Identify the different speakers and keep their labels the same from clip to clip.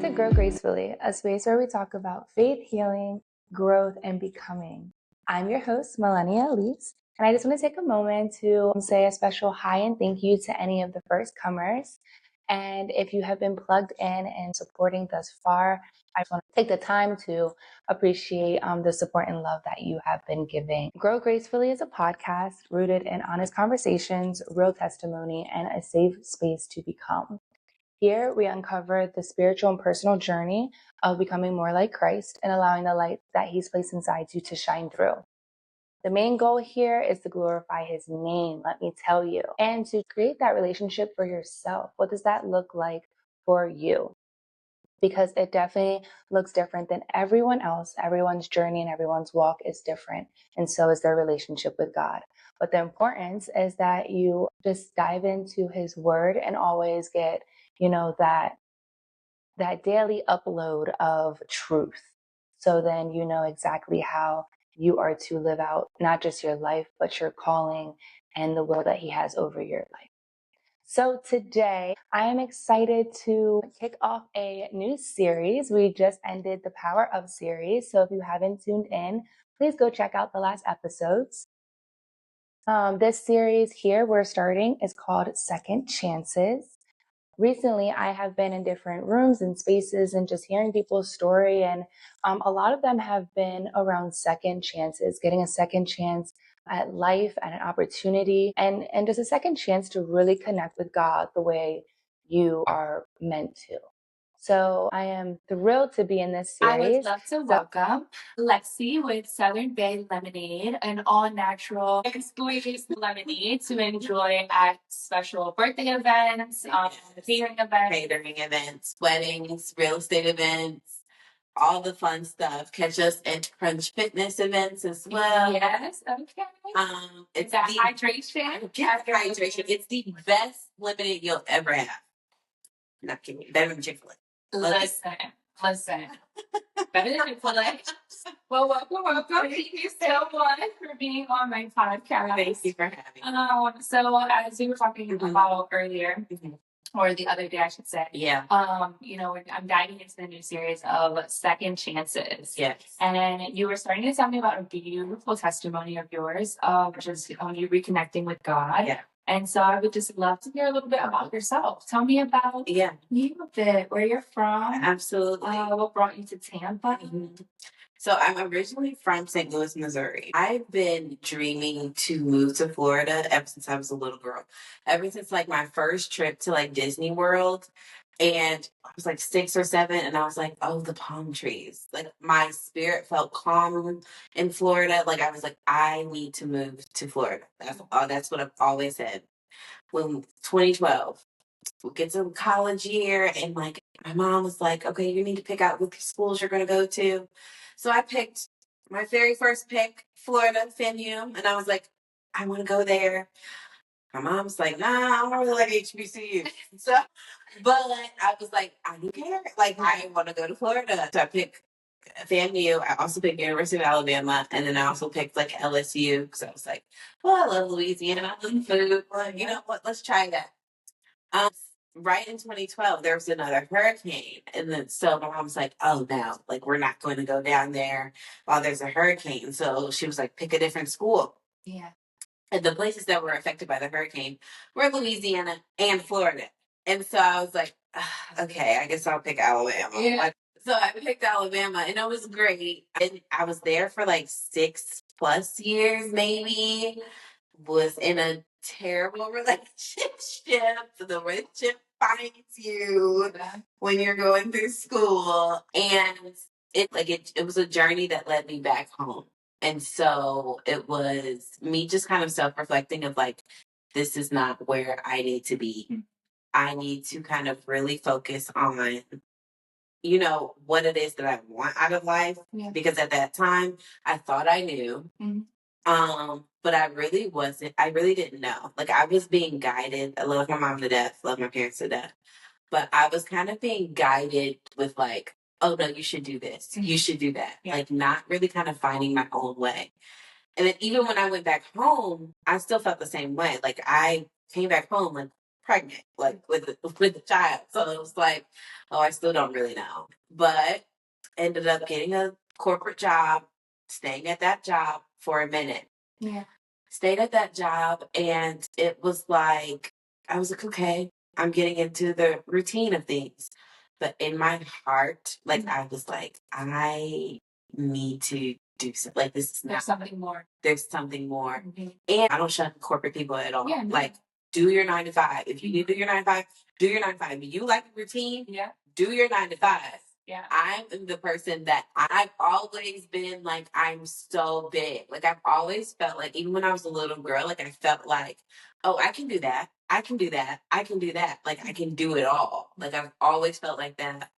Speaker 1: to Grow Gracefully, a space where we talk about faith, healing, growth, and becoming. I'm your host, Melania Elise, and I just want to take a moment to say a special hi and thank you to any of the first comers. And if you have been plugged in and supporting thus far, I just want to take the time to appreciate the support and love that you have been giving. Grow Gracefully is a podcast rooted in honest conversations, real testimony, and a safe space to become. Here, we uncover the spiritual and personal journey of becoming more like Christ and allowing the light that He's placed inside you to shine through. The main goal here is to glorify His name, let me tell you, and to create that relationship for yourself. What does that look like for you? Because it definitely looks different than everyone else. Everyone's journey and everyone's walk is different, and so is their relationship with God. But the importance is that you just dive into His Word and always get that daily upload of truth. So then you know exactly how you are to live out not just your life, but your calling and the will that He has over your life. So today I am excited to kick off a new series. We just ended the Power Of series. So if you haven't tuned in, please go check out the last episodes. This series here we're starting is called Second Chances. Recently, I have been in different rooms and spaces and just hearing people's story. And a lot of them have been around second chances, getting a second chance at life and an opportunity and just a second chance to really connect with God the way you are meant to. So I am thrilled to be in this series.
Speaker 2: I would love to welcome Lexi with Southern Bay Lemonade, an all-natural squeezed lemonade to enjoy at special birthday events, catering events, weddings, real estate events, all the fun stuff. Catch us at Crunch Fitness events as well. Yes, okay. It's that hydration. Hydration. It's the best lemonade you'll ever have. Not kidding. Better than Chick-fil-A. Listen. Better than Chick-fil-A. Well, welcome. Thank you so much for being on my podcast. Thank you for having me. So as we were talking about earlier, or the other day, I should say. Yeah. I'm diving into the new series of Second Chances. Yes. And you were starting to tell me about a beautiful testimony of yours of just you reconnecting with God. Yeah. And so I would just love to hear a little bit about yourself. Tell me about you a bit, where you're from. Absolutely. What brought you to Tampa? Mm-hmm. So I'm originally from St. Louis, Missouri. I've been dreaming to move to Florida ever since I was a little girl. Ever since like my first trip to like Disney World. And I was like 6 or 7 and I was like, oh, the palm trees. Like my spirit felt calm in Florida. Like I was like, I need to move to Florida. That's what I've always said. When 2012, we get to college year and like my mom was like, okay, you need to pick out which schools you're going to go to. So I picked my very first pick, Florida, FAMU. And I was like, I want to go there. My mom's like, nah, I don't really like HBCU. But I was like, I don't care. Like, I want to go to Florida. So I picked FAMU. I also picked University of Alabama. And then I also picked like LSU because I was like, well, I love Louisiana. I love food. Well, you know what? Let's try that. Right in 2012, there was another hurricane. And then so my mom was like, oh, no, like we're not going to go down there while there's a hurricane. So she was like, pick a different school. Yeah. And the places that were affected by the hurricane were Louisiana and Florida. And so I was like, okay, I guess I'll pick Alabama. Yeah. So I picked Alabama and it was great. And I was there for like 6+ years, maybe. Was in a terrible relationship. The relationship finds you when you're going through school. And it was a journey that led me back home. And so it was me just kind of self-reflecting of like, this is not where I need to be. Mm-hmm. I need to kind of really focus on, what it is that I want out of life. Yeah. Because at that time, I thought I knew. Mm-hmm. But I really wasn't. I really didn't know. Like I was being guided. I love my mom to death, love my parents to death. But I was kind of being guided with like, oh no, you should do this. Mm-hmm. You should do that. Yeah. Like not really kind of finding my own way. And then even when I went back home, I still felt the same way. Like I came back home, like
Speaker 3: pregnant, like with the child. So it was like, oh, I still don't really know. But ended up getting a corporate job, staying at that job for a minute.
Speaker 2: Yeah.
Speaker 3: Stayed at that job, and it was like, I was like, okay, I'm getting into the routine of things. But in my heart, like, I was like, I need to do something. Like, this is
Speaker 2: There's something more.
Speaker 3: There's something more. And I don't shun corporate people at all. Yeah, no. Like, do your 9 to 5. If you need to do your 9 to 5, do your 9 to 5. If you like a routine,
Speaker 2: yeah,
Speaker 3: do your 9 to 5.
Speaker 2: Yeah.
Speaker 3: I'm the person that I've always been like, I'm so big. Like, I've always felt like, even when I was a little girl, like, I felt like, oh, I can do that. I can do that. I can do that. Like, I can do it all. Like, I've always felt like that.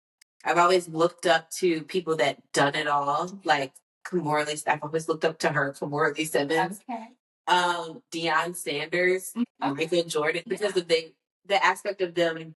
Speaker 3: I've always looked up to people that done it all. Like, Kamora, I've always looked up to her, Kamora Simmons.
Speaker 2: Okay.
Speaker 3: Deion Sanders, Michael Jordan, because of the aspect of them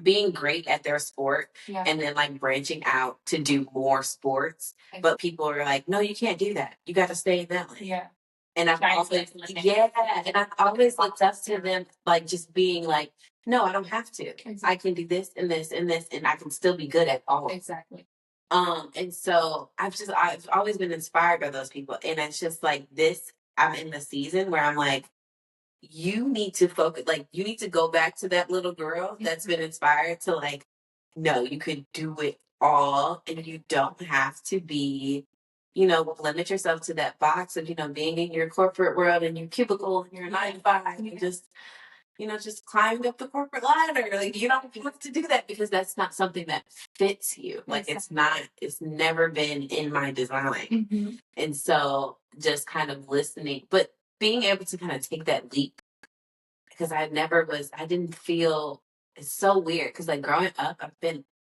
Speaker 3: being great at their sport,
Speaker 2: yeah,
Speaker 3: and then like branching out to do more sports. But people are like, no, you can't do that. You got to stay in that lane.
Speaker 2: Yeah.
Speaker 3: And I've always, and I've always looked up to them, like just being like, no, I don't have to. Exactly. I can do this and this and this, and I can still be good at all.
Speaker 2: Exactly.
Speaker 3: And so I've always been inspired by those people. And it's just like this, I'm in the season where I'm like, you need to focus, like, you need to go back to that little girl that's been inspired to, like, no, you could do it all, and you don't have to be, limit yourself to that box of, being in your corporate world and your cubicle and your 9 to 5 and just climbing up the corporate ladder. Like, you don't have to do that because that's not something that fits you. Like, it's never been in my design.
Speaker 2: Mm-hmm.
Speaker 3: And so just kind of listening, but being able to kind of take that leap, because I didn't feel, it's so weird because like growing up,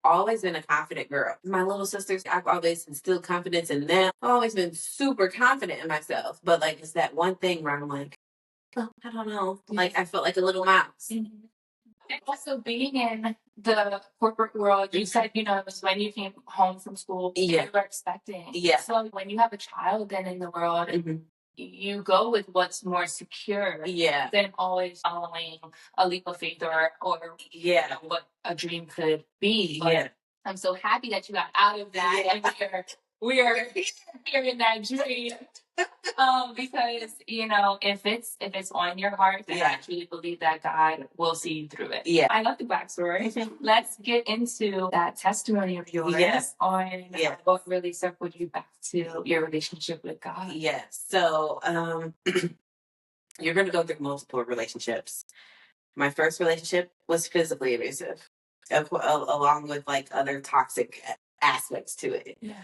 Speaker 3: always been a confident girl. My little sisters, I've always instilled confidence in them. I've always been super confident in myself. But like, it's that one thing where I'm like, oh, I don't know. Like, I felt like a little mouse.
Speaker 2: Mm-hmm. And also being in the corporate world, you said, it was when you came home from school,
Speaker 3: Yeah.
Speaker 2: you were expecting.
Speaker 3: Yeah.
Speaker 2: So when you have a child then in the world,
Speaker 3: Mm-hmm.
Speaker 2: you go with what's more secure than always following a leap of faith or what a dream could be. But I'm so happy that you got out of that and we are here in that dream. Because if it's on your heart, then I truly believe that God will see you through it.
Speaker 3: Yeah,
Speaker 2: I love the backstory. Let's get into that testimony of yours on what really circled you back to your relationship with God.
Speaker 3: Yes. So you're going to go through multiple relationships. My first relationship was physically abusive, along with like other toxic aspects to it.
Speaker 2: Yeah.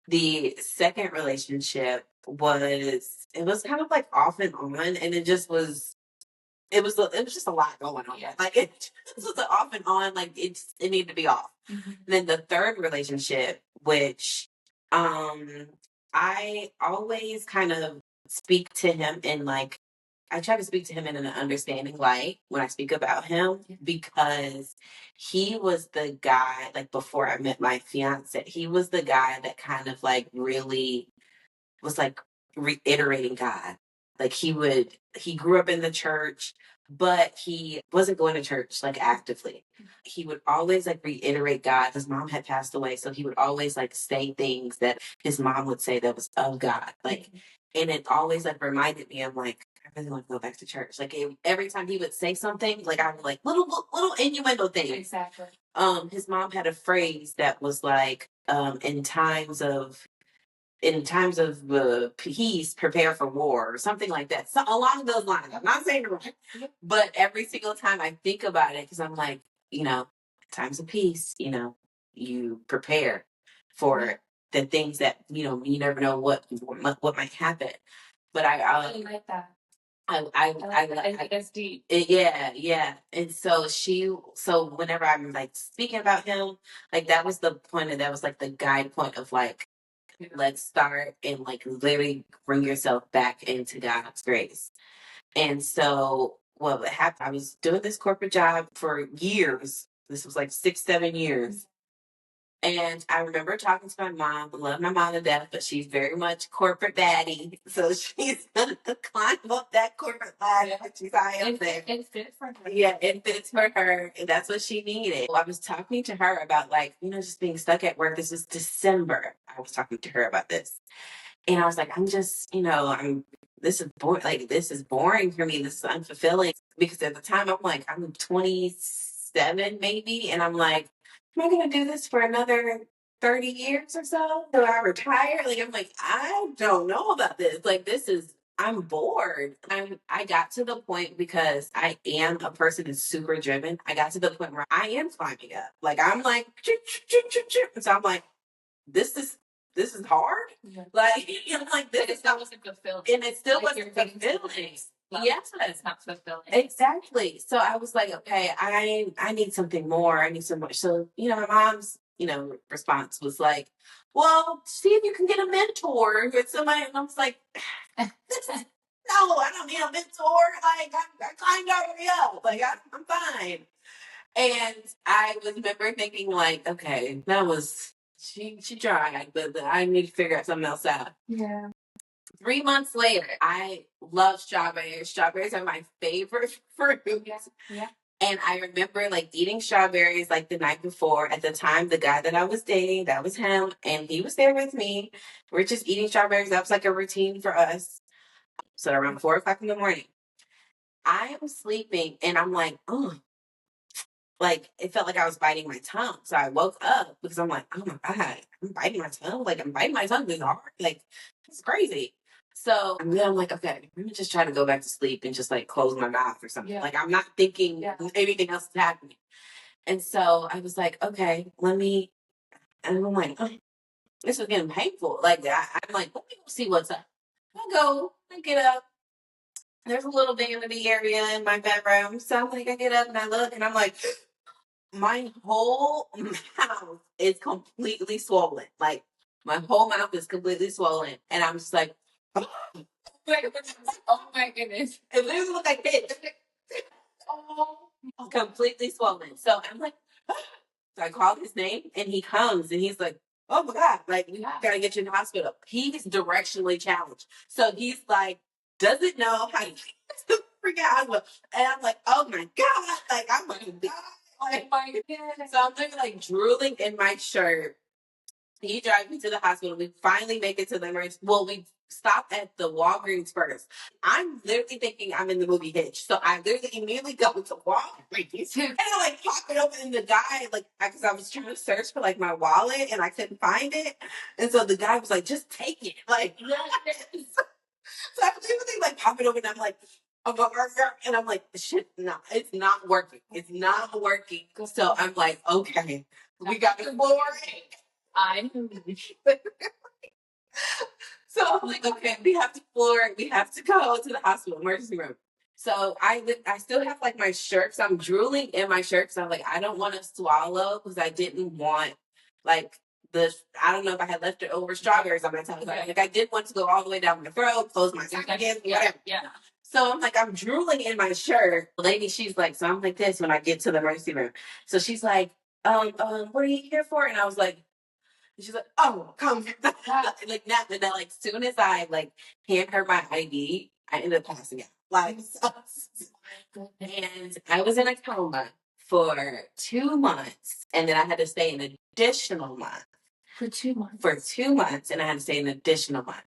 Speaker 3: The second relationship was kind of like off and on, and it was just a lot going on. Yeah. Like it was an off and on, like it needed to be off. Mm-hmm. Then the third relationship, which I always kind of speak to him in like, I try to speak to him in an understanding light when I speak about him, because he was the guy, like before I met my fiance, he was the guy that kind of like really was like reiterating God. Like he grew up in the church, but he wasn't going to church like actively. He would always like reiterate God. His mom had passed away, so he would always like say things that his mom would say that was of God. Like, and it always like reminded me, I'm like, I really want to go back to church. Like every time he would say something, like I would like little innuendo things.
Speaker 2: Exactly.
Speaker 3: His mom had a phrase that was like, in times of peace, prepare for war, or something like that. So along those lines. I'm not saying it right, but every single time I think about it, because I'm like, times of peace, you prepare for the things that you never know what might happen. But I
Speaker 2: really like that.
Speaker 3: I
Speaker 2: that's deep.
Speaker 3: Yeah. And so whenever I'm like speaking about him, like that was the point, and that was like the guide point of like, let's start and like literally bring yourself back into God's grace. And so what happened, I was doing this corporate job for years. This was like 6-7 years. And I remember talking to my mom. I love my mom to death, but she's very much corporate baddie. So she's going to climb up that corporate ladder. She's high up there.
Speaker 2: It fits for her.
Speaker 3: Yeah, it fits for her. And that's what she needed. I was talking to her about, like, just being stuck at work. This was December. I was talking to her about this. And I was like, I'm just, this is boring. Like, this is boring for me. This is unfulfilling. Because at the time, I'm like, I'm 27 maybe. And I'm like, am I going to do this for another 30 years or so? So I retire? Like, I'm like, I don't know about this. Like, I'm bored. I got to the point, because I am a person that's super driven. I got to the point where I am climbing up. Like, I'm like, so I'm like, this is hard.
Speaker 2: Yeah.
Speaker 3: Like, like this is not
Speaker 2: wasn't fulfilling.
Speaker 3: And it still
Speaker 2: Like,
Speaker 3: wasn't fulfilling.
Speaker 2: Yes, it's not fulfilling.
Speaker 3: Exactly. So I was like, okay, I need something more. I need so much. So, my mom's, response was like, well, see if you can get a mentor with somebody. And I was like, no, I don't need a mentor. Like, I climbed already up. Like, I'm fine. And I remember thinking, like, okay, that was, she tried, but I need to figure something else out.
Speaker 2: Yeah.
Speaker 3: 3 months later, I love strawberries. Strawberries are my favorite fruit.
Speaker 2: Yeah.
Speaker 3: And I remember, like, eating strawberries, like, the night before. At the time, the guy that I was dating, that was him, and he was there with me. We're just eating strawberries. That was like a routine for us. So around 4 o'clock in the morning, I am sleeping, and I'm like, oh, like, it felt like I was biting my tongue. So I woke up because I'm like, oh my God, I'm biting my tongue. Like, I'm biting my tongue this hard. Like, it's crazy. So then I'm like, okay, let me just try to go back to sleep and just, like, close my mouth or something.
Speaker 2: Yeah.
Speaker 3: Like, I'm not thinking anything else is happening. And so I was like, okay, and I'm like, oh, this was getting painful. Like, I'm like, let me go see what's up. I get up. There's a little vanity area in my bedroom. So I'm like, I get up and I look, and I'm like, my whole mouth is completely swollen. Like, my whole mouth is completely swollen. And I'm just like, oh
Speaker 2: my goodness.
Speaker 3: It literally looked like this. Completely swollen. So I'm like, so I called his name, and he comes, and he's like, oh my God, like, we gotta get you in the hospital. He's directionally challenged. So he's like, doesn't know how to freak out. And I'm like, oh my God, like, I'm gonna die. Like, so I'm literally, like, drooling in my shirt. He drives me to the hospital. We finally make it to the emergency. Well, we stop at the Walgreens first. I'm literally thinking I'm in the movie Hitch. So I literally immediately go to Walgreens. And I, like, pop it open, and the guy, like, because I was trying to search for, like, my wallet, and I couldn't find it. And so the guy was like, just take it. Like, so I literally, like, pop it open, and I'm like, and I'm like, shit, no, it's not working. It's not working. So I'm like, okay, we got the floor. I know. So I'm like, okay, we have to go to the hospital emergency room. So I still have, like, my shirt. So I'm drooling in my shirt because I'm like, I don't want to swallow, because I didn't want, like, I don't know if I had left it over strawberries on my tongue. Like, I did want to go all the way down my throat, close my tongue again, whatever. Yeah. So I'm like, I'm drooling in my shirt. The lady, she's like, so I'm like this when I get to the emergency room. So she's like, what are you here for? And I was like, she's like, oh, come. Like, now, and then, like, soon as I, like, hand her my ID, I ended up passing out. Like, so, and I was in a coma for 2 months, and then I had to stay an additional month.
Speaker 2: For 2 months?
Speaker 3: For 2 months, and I had to stay an additional month.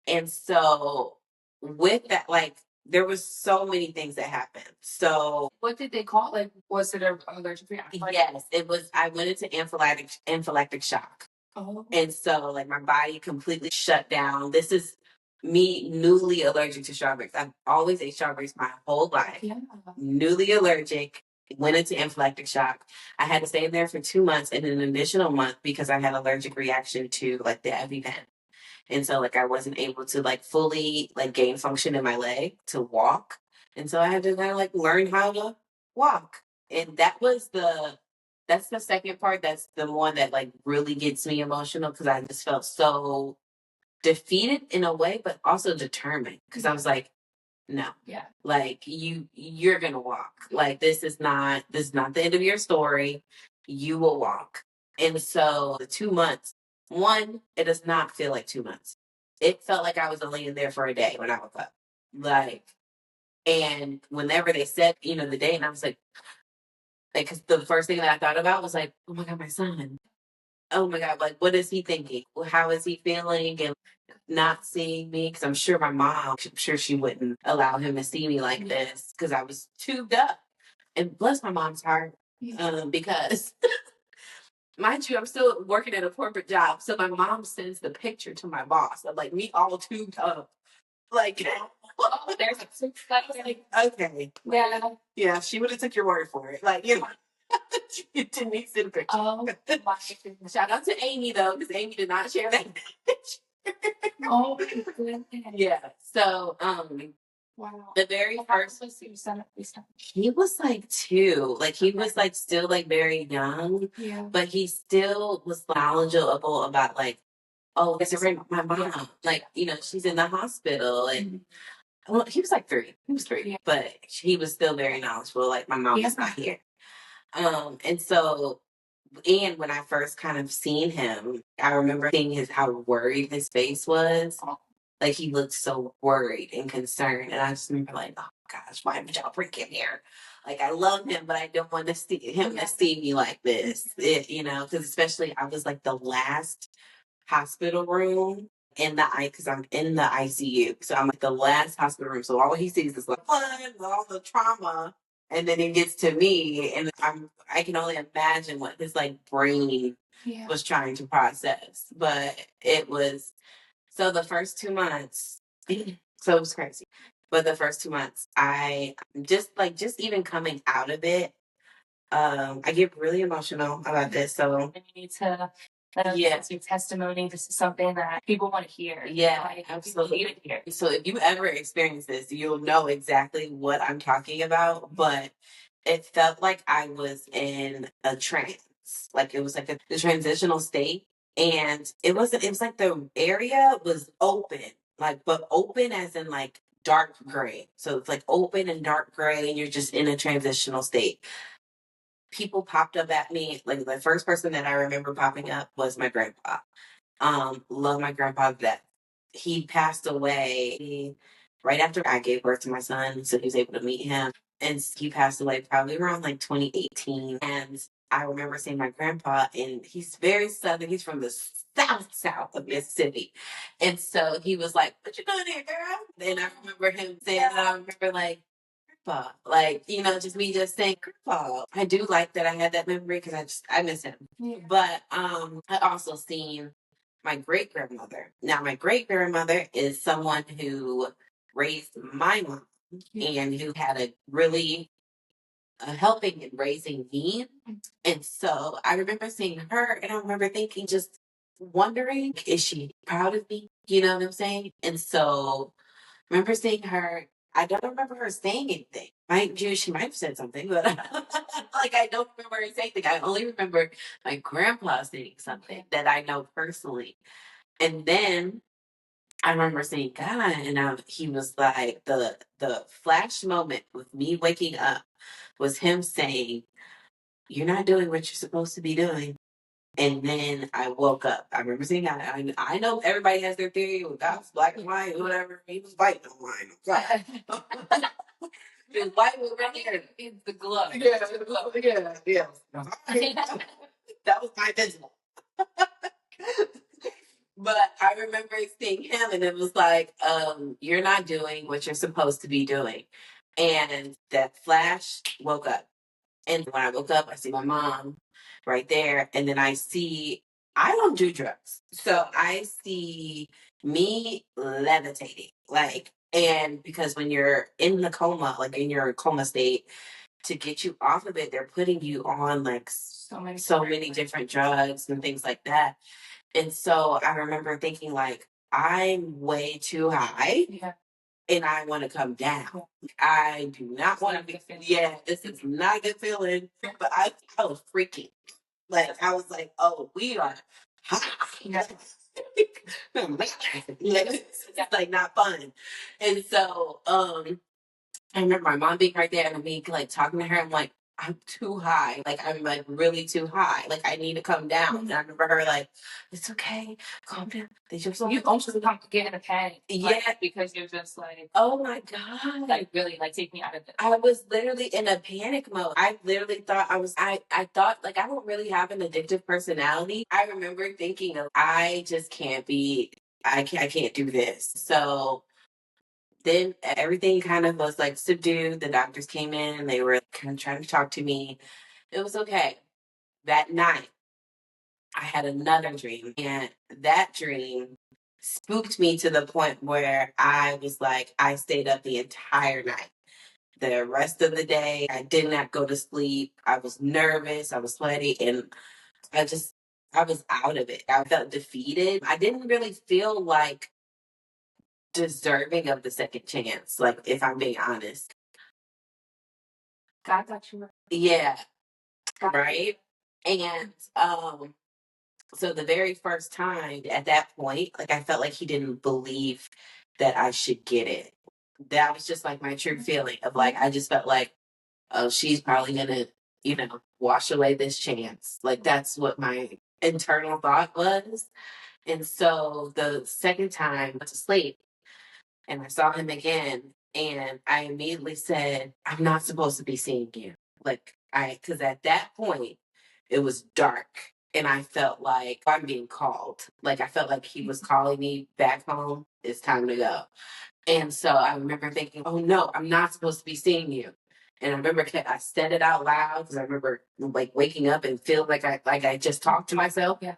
Speaker 3: And so with that, like, there was so many things that happened. So
Speaker 2: what did they call it? Like, was it an allergic reaction?
Speaker 3: Yes, it was. I went into anaphylactic shock.
Speaker 2: Oh.
Speaker 3: And so, like, my body completely shut down. This is me newly allergic to strawberries. I've always ate strawberries my whole life.
Speaker 2: Yeah.
Speaker 3: Newly allergic, went into anaphylactic shock. I had to stay in there for 2 months and an additional month because I had allergic reaction to, like, the EpiPen. And so, like, I wasn't able to, like, fully, like, gain function in my leg to walk. And so I had to kind of, like, learn how to walk. And that's the second part. That's the one that, like, really gets me emotional, because I just felt so defeated in a way, but also determined, because I was like, no,
Speaker 2: Yeah.
Speaker 3: like, you're gonna walk. Like, this is not the end of your story. You will walk. And so the 2 months, one, it does not feel like 2 months. It felt like I was laying there for a day when I woke up. Like, and whenever they said, the day, and I was like, because the first thing that I thought about was like, oh my God, my son. Oh my God, like, what is he thinking? How is he feeling? And not seeing me, because I'm sure I'm sure she wouldn't allow him to see me like this because I was tubed up. And bless my mom's heart, because mind you, I'm still working at a corporate job. So my mom sends the picture to my boss of like me all tubed up. Like, oh, there's like, okay. Yeah. Yeah, she would have took your word for it. Like, she didn't send a picture. Oh, my goodness. Shout out to Amy, though, because Amy did not share that picture. Oh, my goodness. Yeah. So, wow. The very first was your son at least. He was like 2. Like he was like still like very young. Yeah. But he still was knowledgeable about like, oh, it's my mom. Like, she's in the hospital. And well, he was like 3. He was 3. Yeah. But he was still very knowledgeable. Like my mom is not here. And so, and when I first kind of seen him, I remember seeing how worried his face was. Like he looked so worried and concerned. And I just remember like, oh gosh, why would y'all bring him here? Like I love him, but I don't want to see him to see me like this. Because especially I was like the last hospital room in because I'm in the ICU. So I'm like the last hospital room. So all he sees is like blood, all the trauma. And then it gets to me, and I can only imagine what his like brain was trying to process. But it was so the first 2 months, so it was crazy. But the first 2 months, I just even coming out of it, I get really emotional about this. So you need to your testimony. This is something that people want to hear. Yeah, like, absolutely. Need to hear. So if you ever experience this, you'll know exactly what I'm talking about. But it felt like I was in a trance. Like it was like a transitional state. And it was like the area was open, but open as in like dark gray. So it's like open and dark gray, and you're just in a transitional state. People popped up at me. Like the first person that I remember popping up was my grandpa. Love my grandpa to death. He passed away right after I gave birth to my son, so he was able to meet him. And he passed away probably around like 2018. And I remember seeing my grandpa, and he's very southern. He's from the south of Mississippi. And so he was like, "What you doing here, girl?" And I remember him saying, I remember like, Grandpa. Like, just me just saying Grandpa. I do like that I had that memory because I miss him. Yeah. But I also seen my great grandmother. Now my great grandmother is someone who raised my mom and who had a really helping in raising me. And so I remember seeing her, and I remember thinking, just wondering, is she proud of me? You know what I'm saying? And so I remember seeing her. I don't remember her saying anything. Mind you, she might have said something, but like I don't remember her saying anything. I only remember my grandpa saying something that I know personally. And then I remember seeing God, and he was like the flash moment with me waking up was him saying, "You're not doing what you're supposed to be doing." And then I woke up. I remember seeing God. I know everybody has their theory with God's black and white, whatever. He was white on mine. The white was right here. It's the glow. Yeah, the glow. Yeah. That was my visible. But I remember seeing him, and it was like, you're not doing what you're supposed to be doing. And that flash woke up. And when I woke up, I see my mom right there. And then I don't do drugs. So I see me levitating. And because when you're in the coma, like in your coma state, to get you off of it, they're putting you on like so many different drugs and things like that. And so I remember thinking like, I'm way too high. Yeah. And I want to come down. I do not want to be. Yeah, this is not a good feeling. But I was freaking. Like I was like, oh, we are high. It's like not fun. And so I remember my mom being right there and me like talking to her. I'm like, I'm too high. Like, I'm like really too high. Like, I need to come down. And I remember her like, it's okay. Calm down. They just
Speaker 2: You almost come to get in a panic.
Speaker 3: Yeah.
Speaker 2: Like, because you're just like,
Speaker 3: oh my God.
Speaker 2: like, really, like, take me out of this.
Speaker 3: I was literally in a panic mode. I literally thought I thought, like, I don't really have an addictive personality. I remember thinking, I just can't be, I can't do this. So then everything kind of was like subdued. The doctors came in and they were kind of trying to talk to me. It was okay. That night, I had another dream, and that dream spooked me to the point where I was like, I stayed up the entire night. The rest of the day, I did not go to sleep. I was nervous, I was sweaty, and I was out of it. I felt defeated. I didn't really feel like deserving of the second chance, like, if I'm being honest.
Speaker 2: God got you.
Speaker 3: Yeah. Right. And so the very first time at that point, like, I felt like he didn't believe that I should get it. That was just like my true feeling of like, I just felt like, oh, she's probably gonna, wash away this chance. Like, that's what my internal thought was. And so the second time I went to sleep and I saw him again, and I immediately said, I'm not supposed to be seeing you. Like, because at that point, it was dark. And I felt like I'm being called. Like, I felt like he was calling me back home. It's time to go. And so I remember thinking, oh no, I'm not supposed to be seeing you. And I remember I said it out loud because I remember like waking up and feel like I just talked to myself.
Speaker 2: Yeah.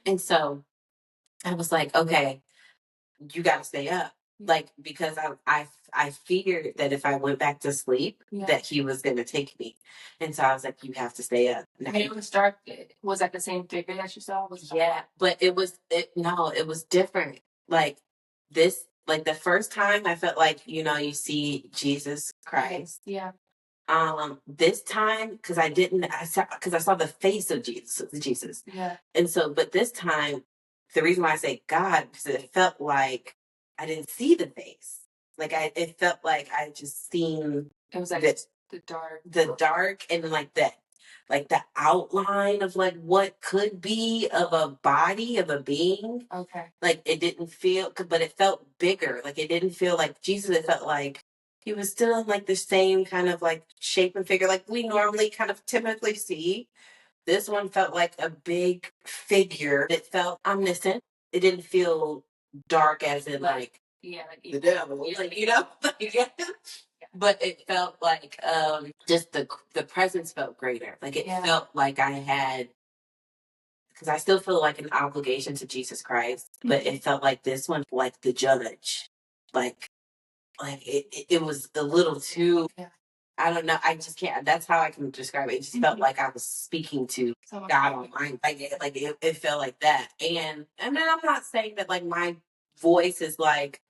Speaker 3: And so I was like, okay, you got to stay up. Like, because I feared that if I went back to sleep, that he was going to take me. And so I was like, you have to stay up.
Speaker 2: And it was dark. Was that the same figure that you saw?
Speaker 3: Yeah, but it was different. Like, this, like, the first time I felt like, you see Jesus Christ.
Speaker 2: Yeah.
Speaker 3: This time, because I saw the face of Jesus.
Speaker 2: Yeah.
Speaker 3: And so, but this time, the reason why I say God, because it felt like I didn't see the face. Like, it felt like I just seen.
Speaker 2: It was like the
Speaker 3: dark, and like that, like the outline of like what could be of a body of a being.
Speaker 2: Okay.
Speaker 3: Like, it didn't feel, but it felt bigger. Like, it didn't feel like Jesus. It felt like he was still in like the same kind of like shape and figure like we normally kind of typically see. This one felt like a big figure. It felt omniscient. It didn't feel dark as in like the devil. Like, but it felt like just the presence felt greater. Like, it felt like I had, because I still feel like an obligation to Jesus Christ, but it felt like this one, like the judge, like it was a little too. I don't know. I just can't. That's how I can describe it. It just felt like I was speaking to God Almighty. Like it felt like that. And then I'm not saying that like my voice is like,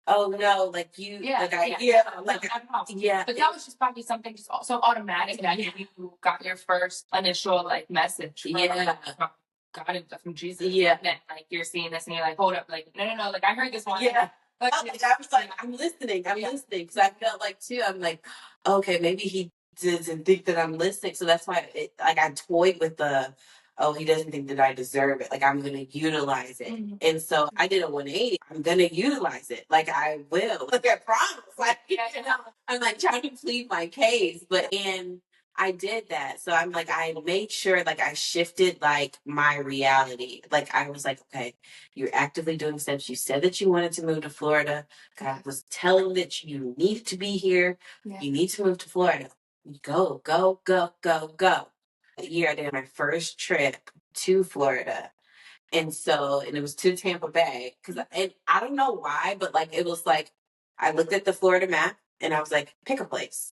Speaker 3: oh no, like you,
Speaker 2: But that was just probably something just so automatic that you got your first initial like message from God and from Jesus.
Speaker 3: Yeah.
Speaker 2: And then, like, you're seeing this and you're like, hold up, like, no, like, I heard this one.
Speaker 3: Yeah. I was like, I'm listening. Because I felt like too, I'm like, okay, maybe he doesn't think that I'm listening. So that's why I toyed with he doesn't think that I deserve it. Like, I'm going to utilize it. Mm-hmm. And so I did a 180. I'm going to utilize it. Like, I will. Like, I promise. Like, I'm like trying to plead my case. And I did that. So I'm like, I made sure like I shifted like my reality. Like, I was like, okay, you're actively doing steps. You said that you wanted to move to Florida. God was telling that you need to be here. Yeah. You need to move to Florida. Go, go, go, go, go. The year I did my first trip to Florida. And it was to Tampa Bay. And I don't know why, but like, it was like, I looked at the Florida map and I was like, pick a place.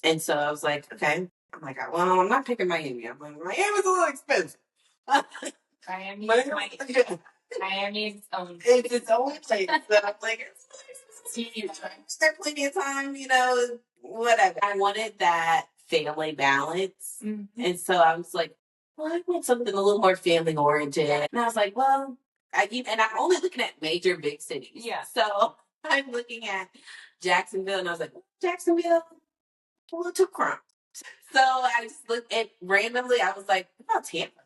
Speaker 3: And so I was like, okay. I'm like, well, I'm not picking Miami. I'm like, Miami's a little expensive.
Speaker 2: Miami is
Speaker 3: it's its own place. So I'm like, there's plenty of time, whatever. I wanted that family balance. Mm-hmm. And so I was like, well, I want something a little more family oriented. And I was like, well, I'm only looking at major big cities. Yeah. So I'm looking at Jacksonville and I was like, Jacksonville, a little too crump. So I just looked at randomly. I was like, "What about Tampa?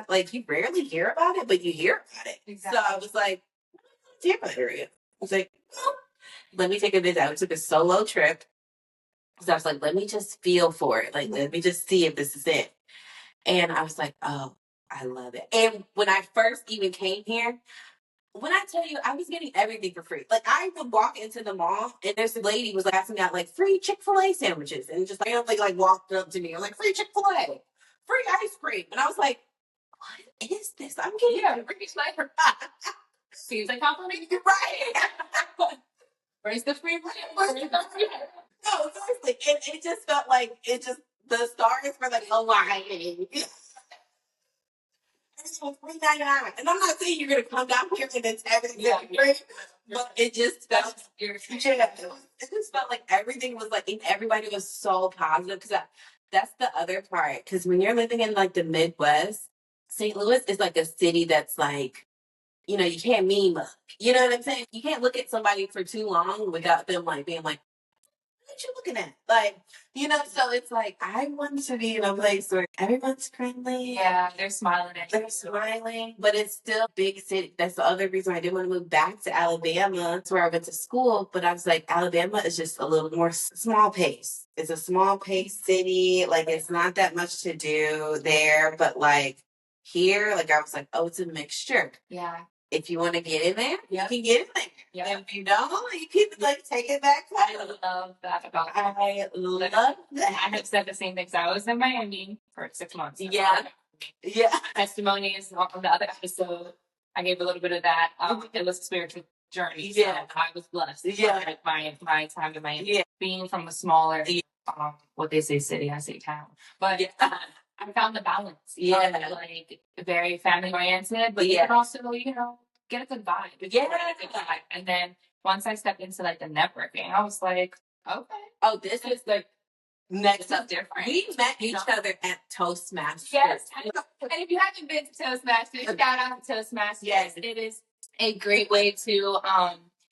Speaker 3: Like you rarely hear about it, but you hear about it." Exactly. So I was like, "Tampa area." I was like, "Oh, let me take a visit." I took a solo trip. So I was like, "Let me just feel for it. Like, let me just see if this is it." And I was like, "Oh, I love it." And when I first even came here, when I tell you, I was getting everything for free. Like I would walk into the mall, and this lady was like passing out like free Chick-fil-A sandwiches, and just randomly like walked up to me. I was like, "Free Chick-fil-A, free ice cream," and I was like, "What is this? I'm getting free sniper."
Speaker 2: Seems like compliment,
Speaker 3: Right?
Speaker 2: Where's the free? Where's the free?
Speaker 3: No, seriously, and it just felt like the stars were like aligning. It was $3.99, and I'm not saying you're gonna come down here and it's everything free, but it just felt it just felt like everything was like, and everybody was so positive because that's the other part. Because when you're living in like the Midwest, St. Louis is like a city that's like, you can't mean much. You know what I'm saying? You can't look at somebody for too long without them like being like, "What you looking at?" Like, so it's like I want to be in a place where everyone's friendly.
Speaker 2: Yeah, they're smiling at you.
Speaker 3: They're smiling, but it's still big city. That's the other reason I didn't want to move back to Alabama. That's where I went to school. But I was like, Alabama is just a little more small pace. It's a small pace city. Like it's not that much to do there. But like here, like I was like, oh, it's a mixture.
Speaker 2: Yeah.
Speaker 3: If you want to get in there, you can get in there.
Speaker 2: Yeah.
Speaker 3: And if you don't, you can like take it back home.
Speaker 2: I love that about it.
Speaker 3: I love that.
Speaker 2: I have said the same thing. I was in Miami for 6 months.
Speaker 3: Yeah. Yeah.
Speaker 2: Testimonies on the other episode. I gave a little bit of that. It was a spiritual journey. So
Speaker 3: Yeah.
Speaker 2: I was blessed.
Speaker 3: Yeah.
Speaker 2: My time in Miami.
Speaker 3: Yeah.
Speaker 2: Being from a smaller, what they say city, I say town. But I found the balance.
Speaker 3: Yeah.
Speaker 2: Like very family oriented, but you can also, get a good vibe.
Speaker 3: Yeah.
Speaker 2: Get a good vibe. And then once I stepped into like the networking, I was like, okay.
Speaker 3: Oh, this is like next up
Speaker 2: different.
Speaker 3: We met each other at Toastmasters.
Speaker 2: Yes. And if you haven't been to Toastmasters, shout out to Toastmasters.
Speaker 3: Yes.
Speaker 2: It is a great way to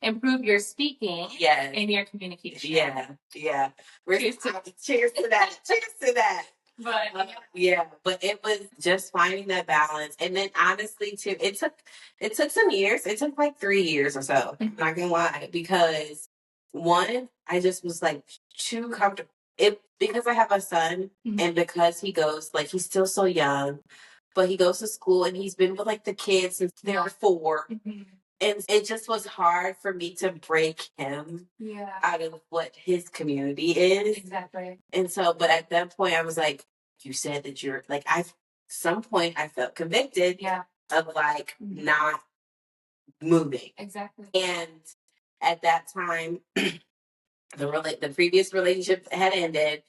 Speaker 2: improve your speaking and your communication.
Speaker 3: Yeah. Yeah.
Speaker 2: Cheers to that.
Speaker 3: Cheers to that. Cheers to that.
Speaker 2: But
Speaker 3: but it was just finding that balance. And then honestly too, it took some years. It took like 3 years or so. I'm not gonna lie. Because one, I just was like too comfortable. Because I have a son and because he goes, like he's still so young, but he goes to school and he's been with like the kids since they were 4. And it just was hard for me to break him out of what his community is.
Speaker 2: Exactly.
Speaker 3: And so, but at that point, I was like, you said that you're like, some point I felt convicted of like not moving.
Speaker 2: Exactly.
Speaker 3: And at that time, the previous relationship had ended.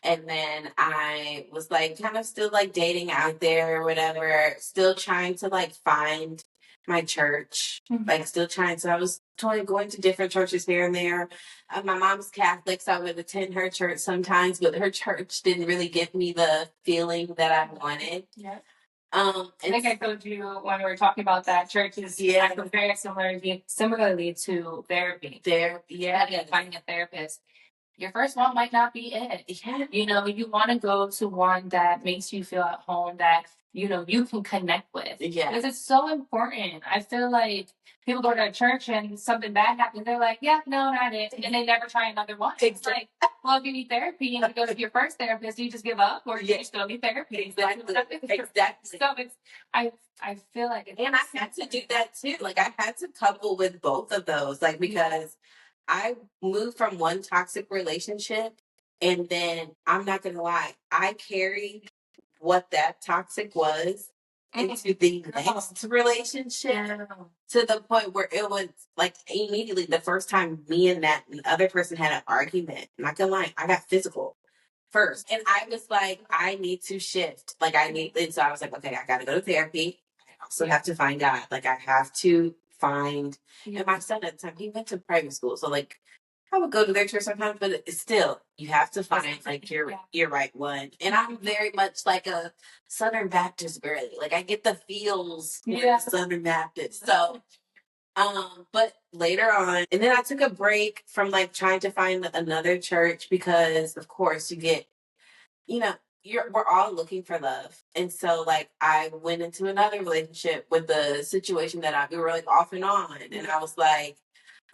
Speaker 3: And then I was like, kind of still like dating out there or whatever, still trying to like find my church, like still trying. So I was going to different churches here and there. My mom's Catholic, so I would attend her church sometimes, but her church didn't really give me the feeling that I wanted.
Speaker 2: Yeah. I think I told you when we were talking about that church is I compare it similarly to therapy. Finding a therapist. Your first one might not be it.
Speaker 3: Yeah.
Speaker 2: You want to go to one that makes you feel at home, that, you can connect with.
Speaker 3: Yeah.
Speaker 2: Because it's so important. I feel like people go to a church and something bad happens. They're like, yeah, no, not it. And they never try another one. It's like, well, if you need therapy and you go to your first therapist, you just give up or you still need therapy.
Speaker 3: Exactly.
Speaker 2: So I feel like
Speaker 3: and I had to do that too. Like I had to couple with both of those, like because I moved from one toxic relationship and then I'm not gonna lie, I carried what that toxic was into the next relationship to the point where it was like immediately the first time me and that other person had an argument. I'm not gonna lie, I got physical first. And I was like, I need to shift. And so I was like, okay, I gotta go to therapy. I also have to find God. Like I have to find, and my son at the time, he went to private school. So like, I would go to their church sometimes, but it's still, you have to find like your right one. And I'm very much like a Southern Baptist girly. Like I get the feels Southern Baptist. So, but later on, and then I took a break from like trying to find another church because of course you get we're all looking for love. And so like I went into another relationship with the situation that we were like off and on. And I was like,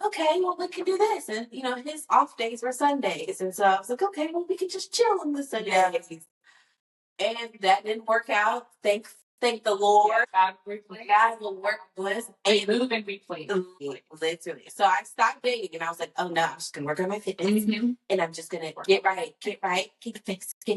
Speaker 3: okay, well we can do this. And his off days were Sundays. And so I was like, okay, well we can just chill on the Sundays. Yeah. And that didn't work out. Thank the Lord. God will work with us.
Speaker 2: And move and replay.
Speaker 3: Literally. So I stopped dating and I was like, oh no, I'm just gonna work on my fitness and I'm just gonna get right, get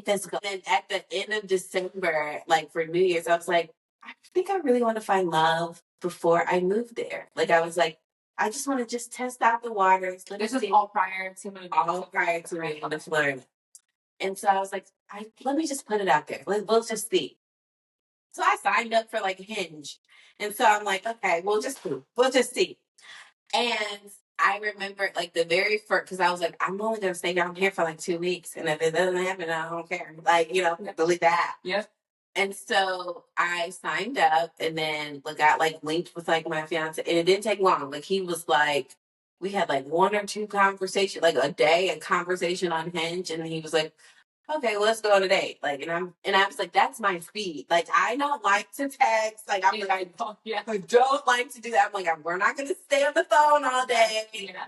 Speaker 3: physical. Then at the end of December, like for New Year's, I was like, I think I really want to find love before I move there. Like I was like, I just want to just test out the waters.
Speaker 2: This is all prior to moving.
Speaker 3: All prior to moving to Florida. And so I was like, let me just put it out there. We'll just see. So I signed up for like Hinge. And so I'm like, okay, we'll just see. And I remember like the very first, because I was like, I'm only going to stay down here for like 2 weeks. And if it doesn't happen, I don't care. Like, delete that.
Speaker 2: Yeah.
Speaker 3: And so I signed up and then got like linked with like my fiance. And it didn't take long. Like he was like, we had like 1 or 2 conversations, like a day, a conversation on Hinge. And he was like, okay, well, let's go on a date. Like, and I was like, that's my speed. Like, I don't like to text. Like, I don't like to do that. I'm like, we're not going to stay on the phone all day. Yeah.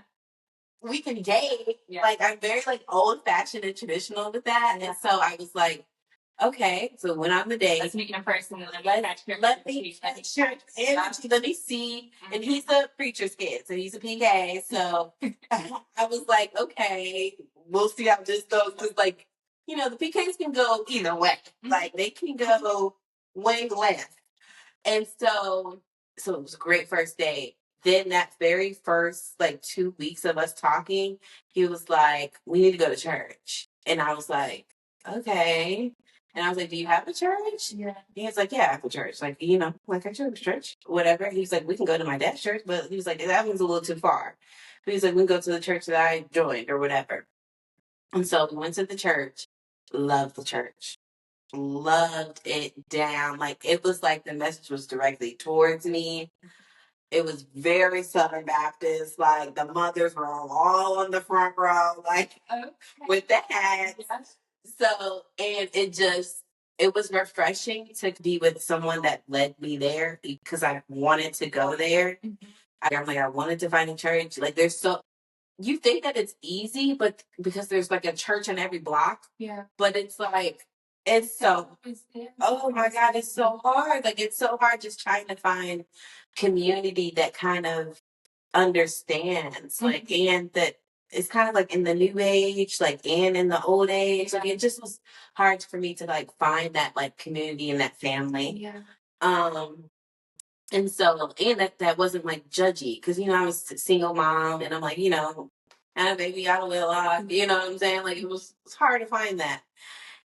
Speaker 3: We can date. Yeah. Like, I'm very like old fashioned and traditional with that. Yeah. And so I was like, okay, so went on the date.
Speaker 2: Let's meet in person.
Speaker 3: Let me see. Mm-hmm. And he's a preacher's kid, so he's a PK. So I was like, okay, we'll see how this goes. Because like, the PKs can go either way. Like they can go wing left. And so it was a great first date. Then that very first like 2 weeks of us talking, he was like, we need to go to church. And I was like, okay. And I was like, do you have a church? Yeah. He was like, yeah, I have a church. Like, like I chose church, whatever. He was like, we can go to my dad's church, but he was like, that one's a little too far. But he was like, we can go to the church that I joined or whatever. And so we went to the church, loved the church, loved it down. Like, it was like the message was directly towards me. It was very Southern Baptist. Like, the mothers were all on the front row, like, with the hats. Yes. So, and it was refreshing to be with someone that led me there because I wanted to go there. I'm like, I wanted to find a church. Like, you think that it's easy, but because there's like a church in every block. Yeah. But it's like, oh my God, it's so hard. Like, it's so hard just trying to find community that kind of understands, like, and that it's kind of like in the new age, like, and in the old age. Like, it just was hard for me to like find that like community and that family. Yeah. And so, and that wasn't like judgy because, I was a single mom and I'm like, had a baby out of wedlock, you know what I'm saying? Like, it's hard to find that.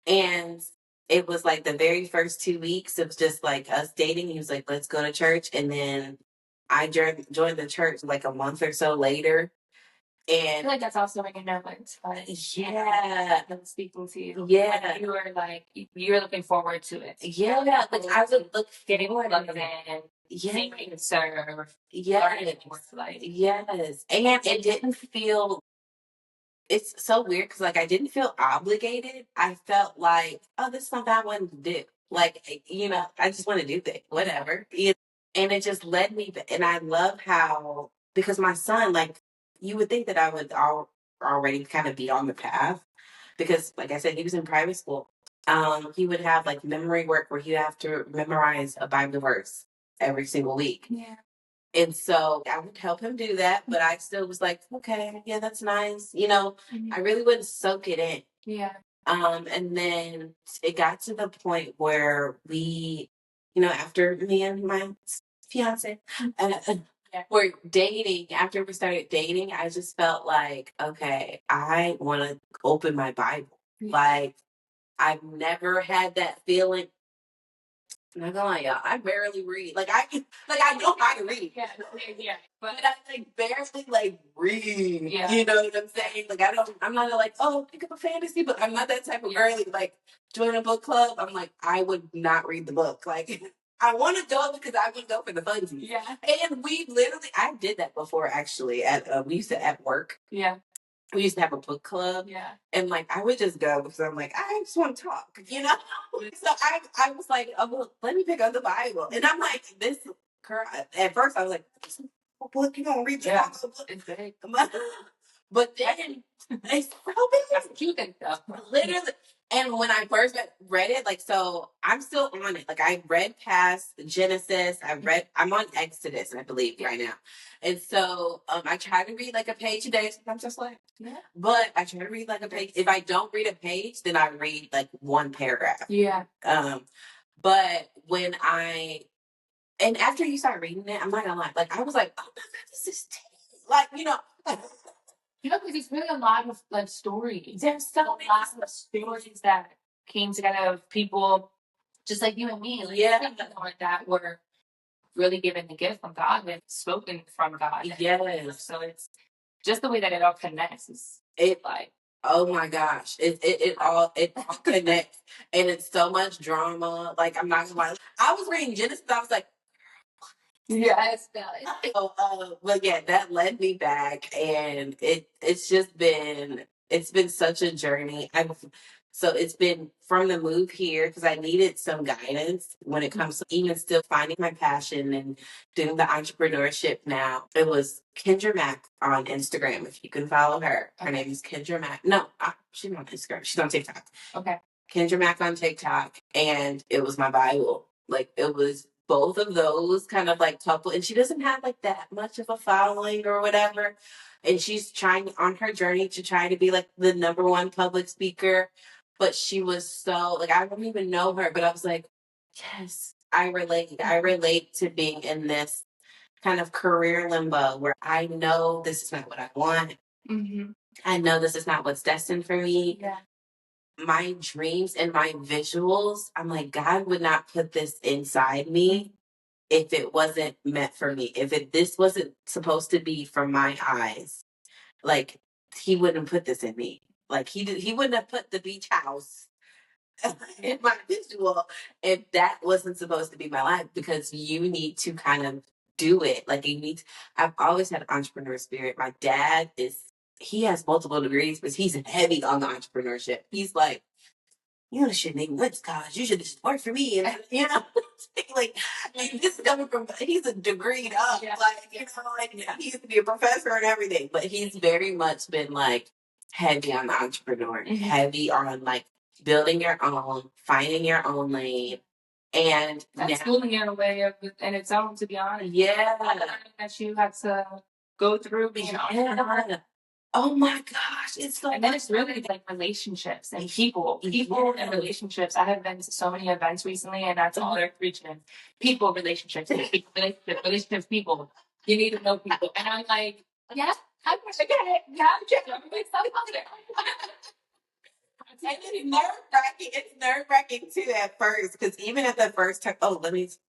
Speaker 3: And it was like the very first 2 weeks of just like us dating. He was like, let's go to church. And then I joined the church like a month or so later. And
Speaker 2: I feel like that's also when you know it's fun.
Speaker 3: Yeah.
Speaker 2: I'm speaking to you.
Speaker 3: Yeah.
Speaker 2: Like you were looking forward to it.
Speaker 3: Yeah. Like I would look
Speaker 2: getting more love and seeing serve.
Speaker 3: Yes. Yes. And it didn't feel, it's so weird because like I didn't feel obligated. I felt like, oh, this is something I wanted to do. Like, I just want to do things, whatever. And it just led me, and I love how, because my son, like, you would think that I would already kind of be on the path because, like I said, he was in private school. He would have like memory work where you have to memorize a Bible verse every single week. Yeah. And so I would help him do that, but I still was like, okay, yeah, that's nice. I really wouldn't soak it in.
Speaker 2: Yeah.
Speaker 3: And then it got to the point where we, after me and my fiance, we're dating. After we started dating, I just felt like, okay, I want to open my Bible. Yeah. Like, I've never had that feeling. I'm not gonna lie, y'all. I barely read. Like, I know how to read.
Speaker 2: Yeah.
Speaker 3: But I like barely like read.
Speaker 2: Yeah.
Speaker 3: You know what I'm saying? Like, I'm not like, oh, pick up a fantasy book. I'm not that type of girl. Like, join a book club. I'm like, I would not read the book. Like, I want to go because I would go for the funsies.
Speaker 2: Yeah.
Speaker 3: And I did that before actually we used to at work.
Speaker 2: Yeah.
Speaker 3: we used to have a book club.
Speaker 2: Yeah.
Speaker 3: And like I would just go because I'm like, I just want to talk, you know? So I was like, oh, well, let me pick up the Bible. And I'm like, this girl, at first I was like, book, you gonna read the Bible?
Speaker 2: It's big.
Speaker 3: But then it's so big.
Speaker 2: That's cute and stuff.
Speaker 3: Literally. And when I first read it, like, so I'm still on it. Like, I read past Genesis. I'm on Exodus, I believe, right now. And so I try to read like a page a day. I'm just like,
Speaker 2: Yeah.
Speaker 3: But I try to read like a page. If I don't read a page, then I read like one paragraph.
Speaker 2: Yeah.
Speaker 3: But and after you start reading it, I'm not gonna lie, like, I was like, oh my God, this is tea. Like, you know.
Speaker 2: Because it's really a lot of like stories.
Speaker 3: There's so many
Speaker 2: of stories that came together of people just like you and me. Like, that were really given the gift from God and spoken from God.
Speaker 3: Yes.
Speaker 2: So it's just the way that it all connects.
Speaker 3: Oh my gosh. It all connects. And it's so much drama. Like, I'm not gonna lie. I was reading Genesis, I was like,
Speaker 2: yes.
Speaker 3: But yeah, that led me back, and it's been such a journey. So it's been from the move here because I needed some guidance when it comes to even still finding my passion and doing the entrepreneurship now. It was Kendra Mack on Instagram. If you can follow her, her name is Kendra Mack. No, she's not on Instagram. She's on TikTok.
Speaker 2: Okay.
Speaker 3: Kendra Mack on TikTok, and it was my Bible. Like, it was both of those kind of like couple, and she doesn't have like that much of a following or whatever. And she's trying on her journey to try to be like the number one public speaker. But she was so like, I don't even know her, but I was like, yes, I relate. I relate to being in this kind of career limbo where I know this is not what I want.
Speaker 2: Mm-hmm.
Speaker 3: I know this is not what's destined for me.
Speaker 2: Yeah.
Speaker 3: My dreams and my visuals, I'm like, God would not put this inside me if it wasn't meant for me. This wasn't supposed to be from my eyes, like, he wouldn't put this in me. Like, he wouldn't have put the beach house in my visual if that wasn't supposed to be my life, because you need to kind of do it. Like, I've always had entrepreneur spirit. My dad he has multiple degrees, but he's heavy on the entrepreneurship. He's like, you shouldn't even went to college. You should just work for me. And, you know, like, this is coming from, he's a degree up. Yeah. Like, you know, like, he used to be a professor and everything. But he's very much been, like, heavy on the entrepreneur, heavy on, like, building your own, finding your own lane. And
Speaker 2: that's schooling in a way in its own, to be honest.
Speaker 3: Yeah.
Speaker 2: That you have to go through being an entrepreneur.
Speaker 3: Oh my gosh, it's so.
Speaker 2: And then it's really like relationships and people and relationships. I have been to so many events recently, and that's all they're preaching: people, relationships, relationships, people. You need to know people, and I'm like, yeah, I get it. Yeah, I'm like, so
Speaker 3: and it's nerve-wracking. It's nerve-wracking too at first, because even at the first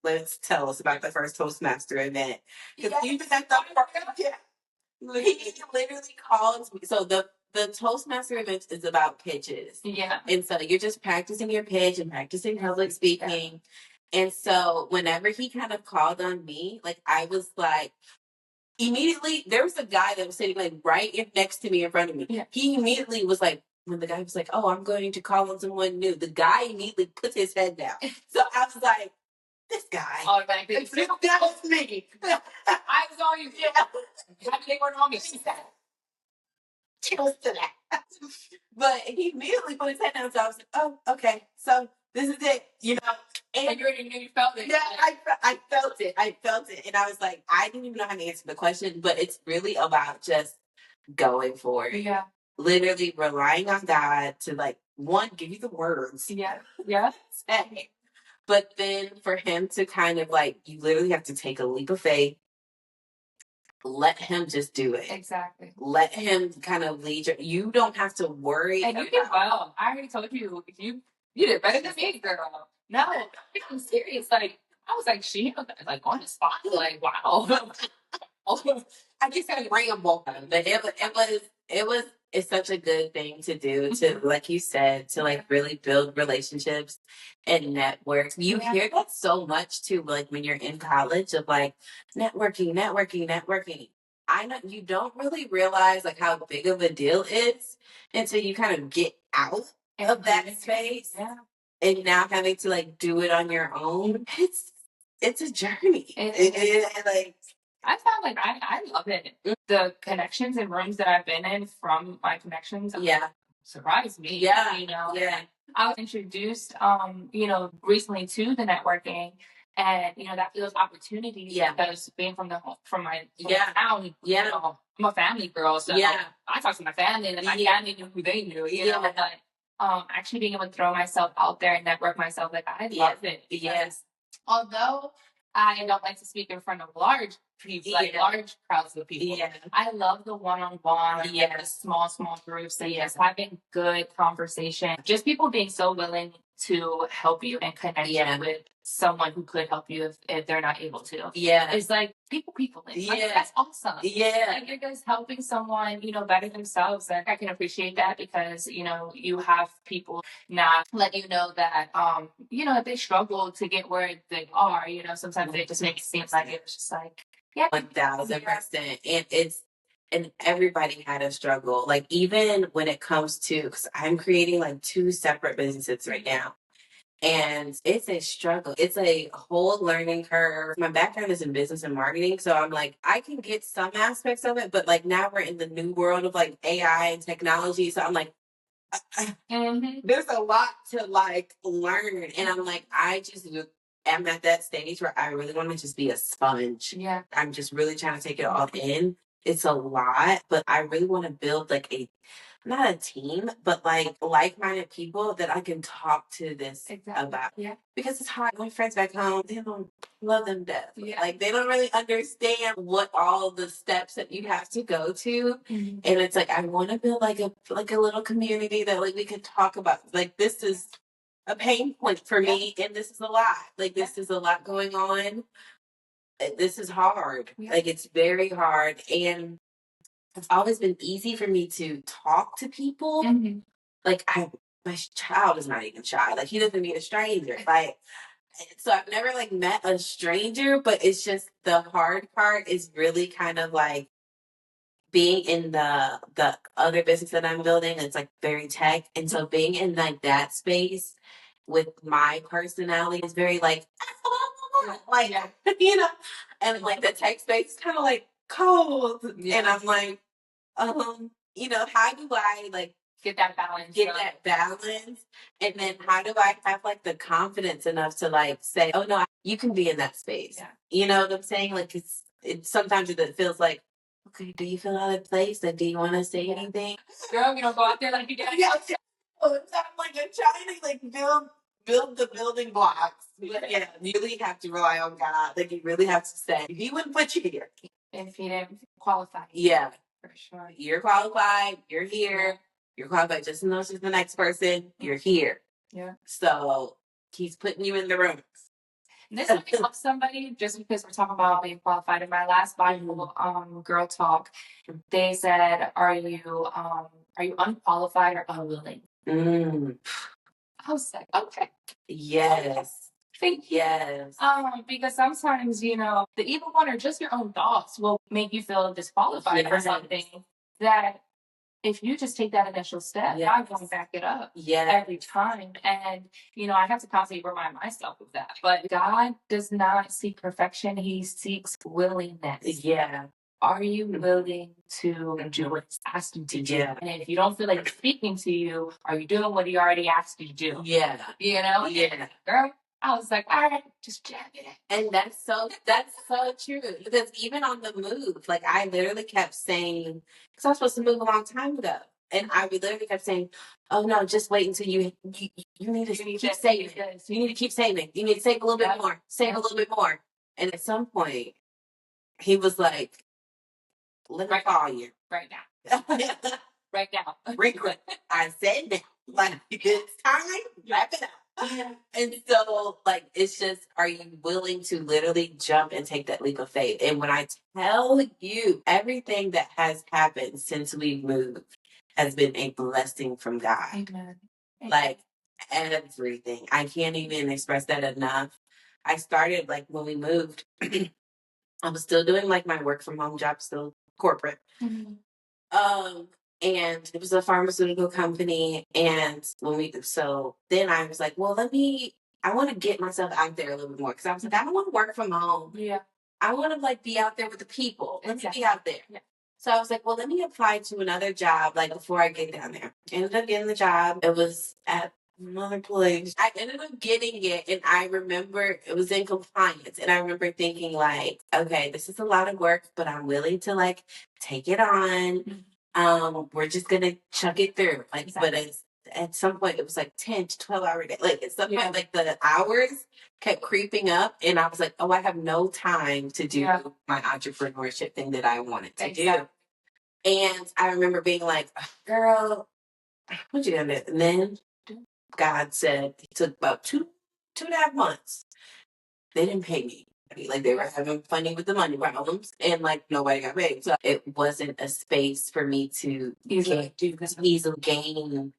Speaker 3: let's tell us about the first Toastmaster event. Because even at the first, he literally calls me. So the Toastmaster event is about pitches.
Speaker 2: Yeah.
Speaker 3: And so you're just practicing your pitch and practicing public speaking. Yeah. And so whenever he kind of called on me, like, I was like, immediately, there was a guy that was sitting like right next to me in front of me. Yeah. He immediately was like, when the guy was like, oh, I'm going to call on someone new, the guy immediately puts his head down. So I was like, this guy.
Speaker 2: Oh, that
Speaker 3: was me.
Speaker 2: I was on you. Yeah. They were on me.
Speaker 3: Cheers to that. But he immediately put his head down, so I was like, oh, okay. So this is it, you know.
Speaker 2: And you already knew you felt it.
Speaker 3: Yeah, I felt it. I felt it. And I was like, I didn't even know how to answer the question, but it's really about just going for it.
Speaker 2: Yeah.
Speaker 3: Literally relying on God to, like, one, give you the words.
Speaker 2: Yeah. Yeah.
Speaker 3: But then for him to kind of, like, you literally have to take a leap of faith. Let him just do it.
Speaker 2: Exactly.
Speaker 3: Let him kind of lead you don't have to worry.
Speaker 2: And you did well. I already told you, you did better than me, girl. No, I'm serious. Like, I was like, she like on the spot. Like, wow.
Speaker 3: I just had ramble, but it's such a good thing to do, to, like you said, to, like, really build relationships and network. You hear that so much too, like, when you're in college, of like networking. I know you don't really realize like how big of a deal it is until you kind of get out of that space.
Speaker 2: Yeah.
Speaker 3: And now having to like do it on your own, it's a journey.
Speaker 2: Like I found like I love it. The connections and rooms that I've been in from my connections, surprised me.
Speaker 3: Yeah,
Speaker 2: I was introduced, recently to the networking, and that feels opportunity.
Speaker 3: Yeah,
Speaker 2: because being from my town, I'm a family girl, so I talk to my family, and my family knew who they knew. But actually being able to throw myself out there and network myself, like I love it. Yes. Although I don't like to speak in front of large people, like large crowds of people. Yeah. I love the one-on-one, the small groups, and having good conversation. Just people being so willing to help you and connect you with someone who could help you if they're not able to. Yeah. It's like people. Like, that's awesome. Yeah. Like you're just helping someone, better themselves. And I can appreciate that because, you have people not let you know that, if they struggle to get where they are, sometimes they just make it seem like it's just like,
Speaker 3: 1000%. And everybody had a struggle. Like even when it comes to, because I'm creating like 2 separate businesses right now. And it's a struggle. It's a whole learning curve. My background is in business and marketing. So I'm like, I can get some aspects of it, but like now we're in the new world of like AI and technology. So I'm like, there's a lot to like learn. And I'm like, I just am at that stage where I really want to just be a sponge. Yeah. I'm just really trying to take it all in. It's a lot, but I really want to build like not a team, but like-minded people that I can talk to this about. Yeah. Because it's hard. My friends back home, they don't love them to death. Yeah. Like they don't really understand what all the steps that you have to go to. Mm-hmm. And it's like I want to build like a little community that like we can talk about. Like this is a pain point for me, and this is a lot. Like this is a lot going on. This is hard. Yeah. Like it's very hard, and it's always been easy for me to talk to people. Mm-hmm. Like my child is not even shy. Like he doesn't need a stranger. Like so I've never like met a stranger, but it's just the hard part is really kind of like being in the other business that I'm building. It's like very tech, and so being in like that space with my personality is very like and like the tech space is kind of like cold, and I'm like. How do I like get that balance? And then how do I have like the confidence enough to like say, oh no, you can be in that space. Yeah. You know what I'm saying? Like it's sometimes it feels like, okay, do you feel out of place? Like, do you want to say anything? Girl, we don't go out there like you did. It's not like I'm trying to like build the building blocks. But yeah, you really have to rely on God. Like you really have to say, He wouldn't put you here
Speaker 2: if He didn't qualify.
Speaker 3: Yeah. For sure. You're qualified. You're here. You're qualified just as much as the next person. You're here. Yeah. So He's putting you in the rooms.
Speaker 2: This would help somebody just because we're talking about being qualified. In my last Bible girl talk, they said, "Are you unqualified or unwilling?" I was like, okay.
Speaker 3: Yes. Yes.
Speaker 2: Because sometimes, the evil one or just your own thoughts will make you feel disqualified for something that if you just take that initial step, I'm going to back it up every time. And, I have to constantly remind myself of that. But God does not seek perfection. He seeks willingness. Yeah. Are you willing to do what He's asked you to do? Yeah. And if you don't feel like He's speaking to you, are you doing what He already asked you to do? Yeah. Yeah. Girl. I was like, all right, just jab it.
Speaker 3: And that's so true. Because even on the move, like I literally kept saying, because I was supposed to move a long time ago. And I literally kept saying, oh no, just wait until you need to keep saving. You need to keep saving. You need to save a little bit more. Save a little bit more. And at some point, He was like, let me call you.
Speaker 2: Right now. Right now.
Speaker 3: Regret. I said now. Like, it's time. Wrap it up. And so, like, it's just, are you willing to literally jump and take that leap of faith? And when I tell you, everything that has happened since we've moved has been a blessing from God. Amen. Like, everything. I can't even express that enough. I started, like, when we moved, I was still doing, like, my work from home job still corporate. And it was a pharmaceutical company. And then I was like, well, I want to get myself out there a little bit more. Cause I was like, I don't want to work from home.
Speaker 2: Yeah.
Speaker 3: I want to like be out there with the people. Let me be out there.
Speaker 2: Yeah.
Speaker 3: So I was like, well, let me apply to another job, like before I get down there. Ended up getting the job. It was at another place. I ended up getting it, and I remember it was in compliance. And I remember thinking like, okay, this is a lot of work, but I'm willing to like take it on. We're just gonna chuck it through. Like, but at some point it was like 10 to 12 hour day. Like at some point, like the hours kept creeping up, and I was like, oh, I have no time to do my entrepreneurship thing that I wanted to do. And I remember being like, girl, what you gonna do? And then God said, it took about 2.5 months. They didn't pay me. Like they were having funding with the money problems, and like nobody got paid. So it wasn't a space for me to easily gain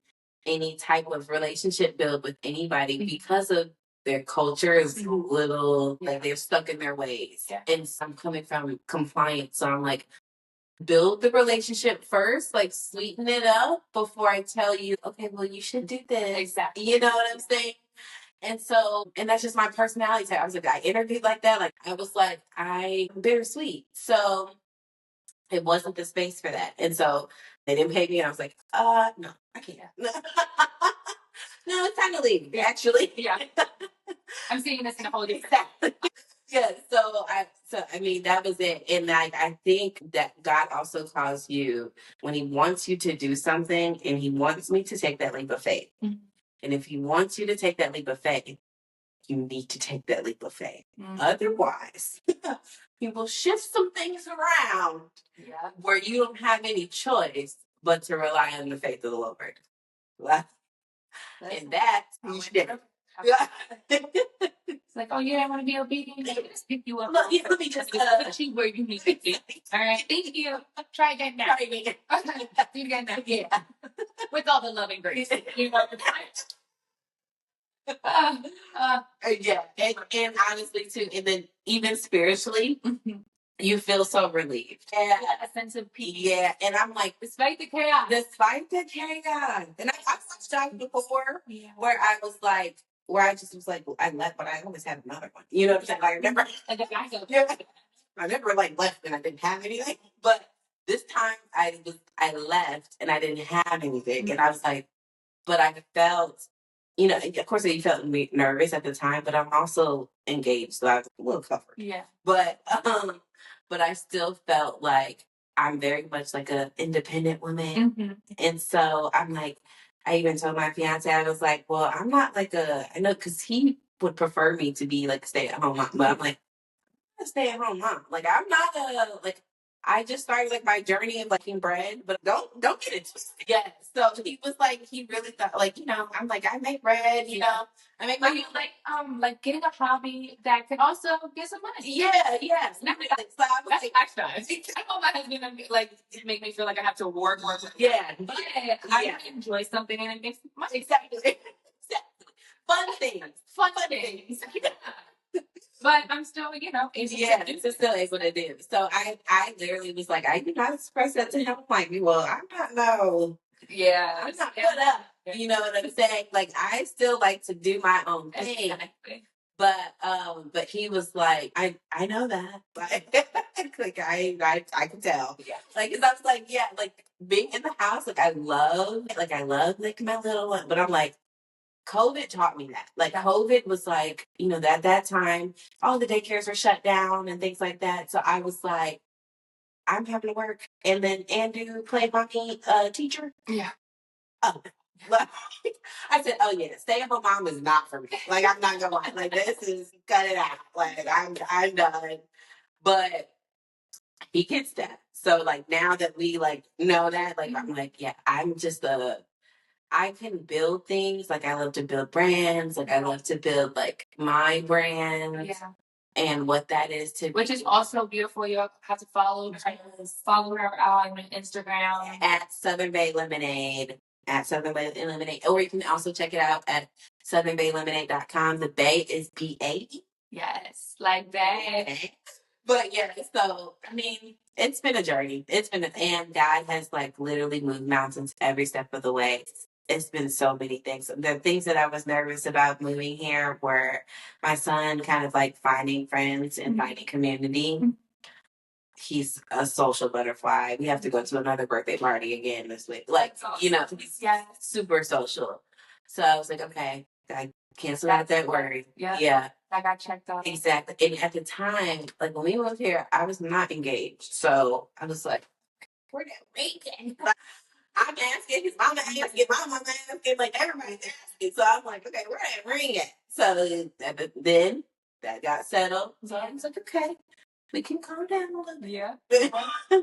Speaker 3: any type of relationship build with anybody because of their culture is a little like they're stuck in their ways. Yeah. And so I'm coming from compliance, so I'm like, build the relationship first, like sweeten it up before I tell you, okay, well, you should do this. Exactly. You know what I'm saying? And so, and that's just my personality type. I was like, I interviewed like that. Like, I was like, I'm bittersweet. So it wasn't the space for that. And so they didn't pay me. And I was like, no, I can't. No, it's time to leave, actually. Yeah.
Speaker 2: I'm seeing this in a whole different
Speaker 3: Yeah, so I mean that was it, and I think that God also calls you when He wants you to do something, and He wants me to take that leap of faith. Mm-hmm. And if He wants you to take that leap of faith, you need to take that leap of faith. Mm-hmm. Otherwise, He will shift some things around where you don't have any choice but to rely on the faith of the Lord. And that you should.
Speaker 2: It's like, oh yeah, I want to be obedient. Let me just pick you up.
Speaker 3: Look, let me just
Speaker 2: put you where you need to be. All right, thank you. Try again now. Do it again now. Yeah, with all the love and grace. You know.
Speaker 3: Yeah, and honestly too, and then even spiritually, you feel so relieved.
Speaker 2: Yeah, a sense of peace.
Speaker 3: Yeah, and I'm like,
Speaker 2: despite the chaos.
Speaker 3: And I've watched that before, where I was like, where I just was like, I left, but I always had another one. You know what I'm saying? Like, I never like left and I didn't have anything. But this time I left and I didn't have anything, and I was like, but I felt. You know, of course, you felt nervous at the time, but I'm also engaged, so I was a little covered.
Speaker 2: Yeah.
Speaker 3: But I still felt like I'm very much like an independent woman, and so I'm like, I even told my fiance, I was like, well, I'm not like I know, because he would prefer me to be like a stay-at-home mom, but I'm like, I'm a stay-at-home mom. Like, I'm not like. I just started like my journey of making bread, but don't get it twisted. Yeah. So he was like, he really thought like, you know, I'm like, I make bread, you know, I make
Speaker 2: my like getting a hobby that can also get some money.
Speaker 3: Yeah. So I was
Speaker 2: that's extra. I know my husband like make me feel like I have to work.
Speaker 3: Yeah.
Speaker 2: But I enjoy something and it makes money.
Speaker 3: Exactly. Fun things.
Speaker 2: But I'm still, you know,
Speaker 3: it's still able to do. So I literally was like, I did not express that to him. I'm like, well, I'm not I'm not put up. You know what I'm saying? Like, I still like to do my own thing. Exactly. But he was like, I know that. Like I can tell. Yeah. Like, cause I was like, yeah, like being in the house, like I love like my little one, but I'm like, COVID taught me that. Like, COVID was like, you know, that time, all the daycares were shut down and things like that. So I was like, I'm having to work. And then Andrew played my teacher.
Speaker 2: Yeah.
Speaker 3: Oh, I said, oh yeah, stay-at-home mom is not for me. Like, I'm not gonna lie. Like, this is cut it out. Like, I'm done. But he gets that. So like now that we like know that, like I'm like, yeah, I'm just I can build things. Like, I love to build brands. Like, I love to build, like, my brand. Yeah. And what that is to
Speaker 2: Which is also beautiful. You have to follow her on Instagram.
Speaker 3: At Southern Bay Lemonade. Or you can also check it out at southernbaylemonade.com. The Bay is BA.
Speaker 2: Yes. Like that.
Speaker 3: But yeah, so I mean, it's been a journey. And God has like literally moved mountains every step of the way. It's been so many things. The things that I was nervous about moving here were my son kind of like finding friends and finding community. He's a social butterfly. We have to go to another birthday party again this week. Like, he's super social. So I was like, okay, I cancel out that worry. Yeah.
Speaker 2: I got checked out.
Speaker 3: Exactly. And at the time, like when we moved here, I was not engaged. So I was like, where that ring at? I'm asking, his mama asking, my mama asking, like everybody's asking. So I'm like, okay, where that ring at? So then that got settled. So I was like, okay, we can calm down a little bit.
Speaker 2: Yeah.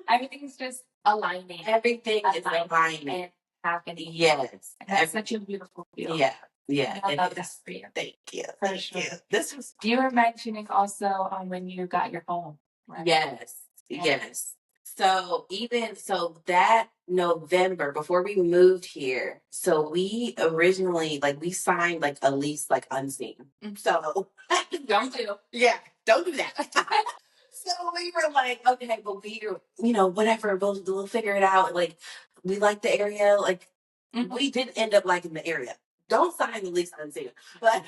Speaker 2: Everything's just aligning.
Speaker 3: Everything is aligning.
Speaker 2: And happening.
Speaker 3: Yes.
Speaker 2: And that's such a beautiful feeling.
Speaker 3: Yeah. Yeah.
Speaker 2: I love that for you.
Speaker 3: Thank you.
Speaker 2: For sure.
Speaker 3: This was.
Speaker 2: You were mentioning also when you got your home. Right?
Speaker 3: Yes. Yes. So that November before we moved here, so we originally we signed like a lease like unseen. So
Speaker 2: Don't do.
Speaker 3: Yeah, don't do that. So we were like, okay, but whatever, we'll figure it out. Like, we like the area. Like, we did end up liking the area. Don't sign the lease unseen. But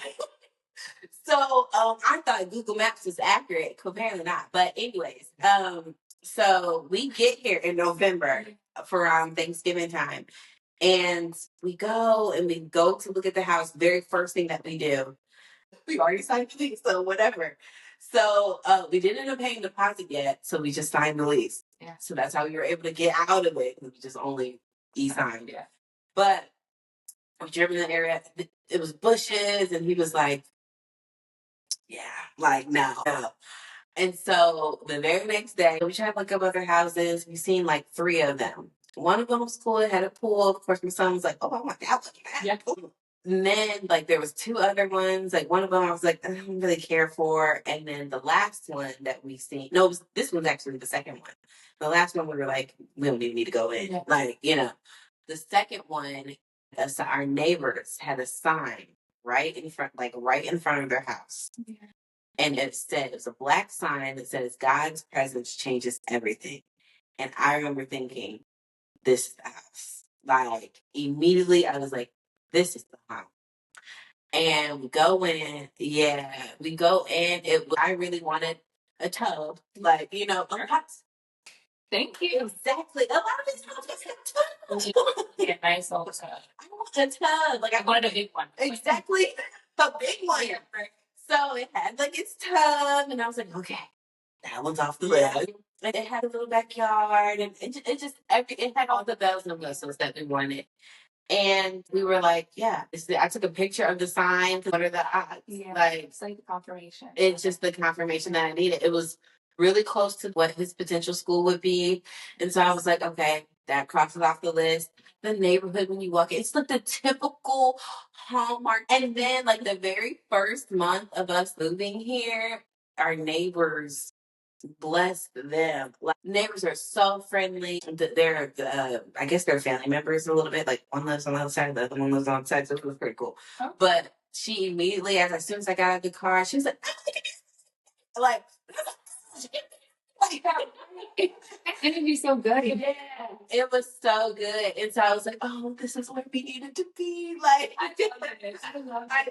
Speaker 3: so I thought Google Maps was accurate. Apparently not. But anyways, so we get here in November for Thanksgiving time. And we go to look at the house. Very first thing that we do. We already signed the lease, so whatever. So we didn't end up paying deposit yet, so we just signed the lease.
Speaker 2: Yeah.
Speaker 3: So that's how we were able to get out of it. We just only e-signed.
Speaker 2: Yeah.
Speaker 3: But we drove in the area. It was bushes, and he was like, yeah, like no. And so the very next day, we tried to look up other houses. We seen like 3 of them. One of them was cool. It had a pool. Of course, my son was like, oh, I want that one.
Speaker 2: Yeah.
Speaker 3: And then there was 2 other ones. Like one of them I was like, I don't really care for. And then the last one that we seen, this was actually the second one. The last one we were like, we don't even need to go in. Yeah. The second one, so our neighbors had a sign right in front of their house. Yeah. And it was a black sign that says God's presence changes everything. And I remember thinking, this is the house. Like immediately I was like, this is the house. And we go in. Yeah, we go in. I really wanted a tub. Like, a lot.
Speaker 2: Thank you.
Speaker 3: Exactly. A lot of these houses have tubs.
Speaker 2: Yeah, nice old tub.
Speaker 3: I want a tub. Like I
Speaker 2: wanted a big one.
Speaker 3: Exactly. A big one. Yeah. So it had its tub, and I was like, okay, that one's off the list. It had a little backyard, and it had all the bells and whistles that we wanted. And we were like, yeah, I took a picture of the sign. What are the odds?
Speaker 2: Yeah, it's like the confirmation.
Speaker 3: It's just the confirmation that I needed. It was really close to what his potential school would be. And so I was like, okay, that crosses off the list. The neighborhood, when you walk in, it's like the typical Hallmark. And then the very first month of us moving here, our neighbors, bless them. Neighbors are so friendly. They're, I guess they're family members a little bit. Like one lives on the other side, the other one lives on the side. So it was pretty cool. Oh. But she immediately, as soon as I got out of the car, she was like, like,
Speaker 2: energy so good.
Speaker 3: Yeah, it was so good. And so I was like, oh, this is where we needed to be. Like, I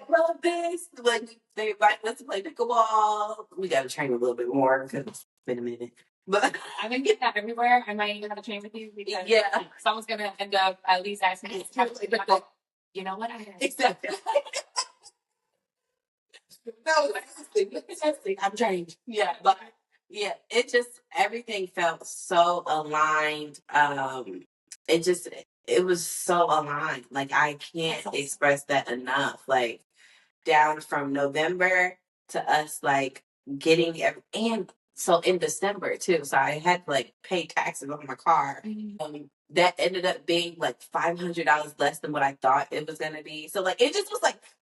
Speaker 3: love this. Like, they invited us to play pickleball. We got to train a little bit more because it's been a minute. But
Speaker 2: I've been getting that everywhere. I might even have to train with you because someone's going to end up at least asking me to play pickleball. You know what?
Speaker 3: Exactly. No, I'm trained. Yeah, but yeah, everything felt so aligned. It was so aligned. Like I can't express that enough. Like down from November to us getting and so in December too. So I had to pay taxes on my car. Mm-hmm. That ended up being $500 less than what I thought it was gonna be. So it just was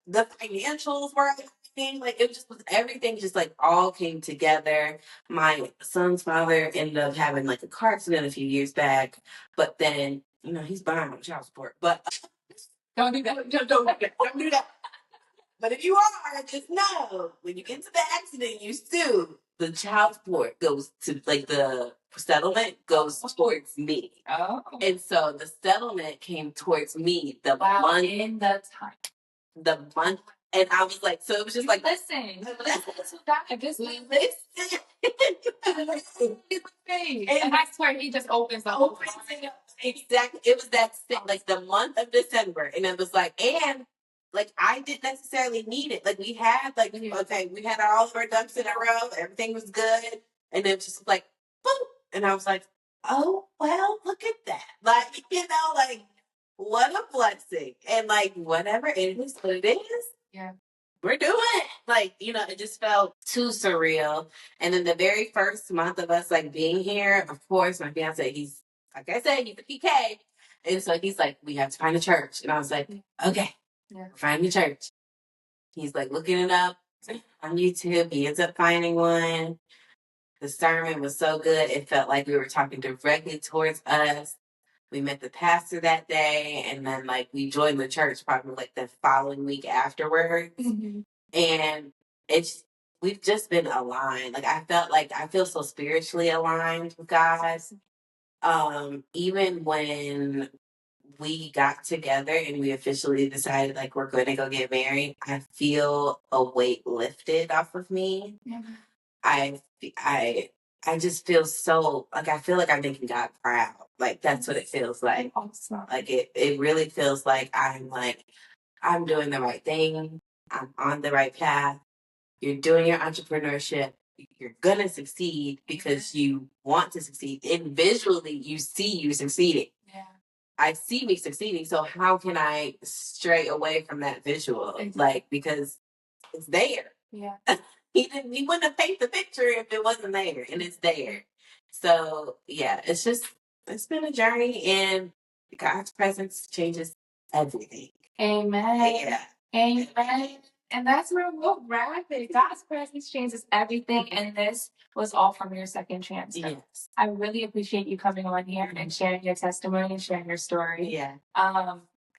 Speaker 3: the financials were it just was everything just all came together. My son's father ended up having a car accident a few years back, but then he's behind on child support. But
Speaker 2: don't do that.
Speaker 3: Don't do that. But if you are, just know when you get to the accident, you sue. the child support goes to, like, the settlement goes towards me.
Speaker 2: Oh.
Speaker 3: And so the settlement came towards me the month.
Speaker 2: In the time.
Speaker 3: The month. And I was like, so it was just like,
Speaker 2: listen to that. Just listen. And I swear he just opens the whole thing.
Speaker 3: Exactly. It was that like the month of December. And it was like, and like I didn't necessarily need it. Like we had okay, we had all of our ducks in a row, everything was good. And then just like boom. And I was like, oh well, look at that. Like, like what a blessing. And like whatever it is what it is.
Speaker 2: Yeah.
Speaker 3: We're doing it. Like, it just felt too surreal. And then the very first month of us like being here, of course, my fiance, he's like I said, he's a PK. And so he's like, we have to find a church. And I was like, okay, we're finding a church. He's like looking it up on YouTube. He ends up finding one. The sermon was so good. It felt like we were talking directly towards us. We met the pastor that day, and then like we joined the church probably like the following week afterwards. Mm-hmm. And we've just been aligned. Like I feel so spiritually aligned with God. Even when we got together and we officially decided like we're going to go get married, I feel a weight lifted off of me. Yeah. I just feel so like I feel like I'm making God proud. Like that's what it feels like. Awesome. Like it really feels like I'm doing the right thing. I'm on the right path. You're doing your entrepreneurship. You're gonna succeed because you want to succeed. And visually you see you succeeding. Yeah. I see me succeeding. So how can I stray away from that visual? Exactly. Like because it's there. Yeah. He wouldn't have painted the picture if it wasn't there, and it's there. So yeah, it's been a journey, and God's presence changes everything.
Speaker 2: Amen.
Speaker 3: Yeah.
Speaker 2: Amen. And that's where we'll wrap it. God's presence changes everything, and this was all from your second chance. Yes. I really appreciate you coming on here and sharing your testimony and sharing your story. Yeah.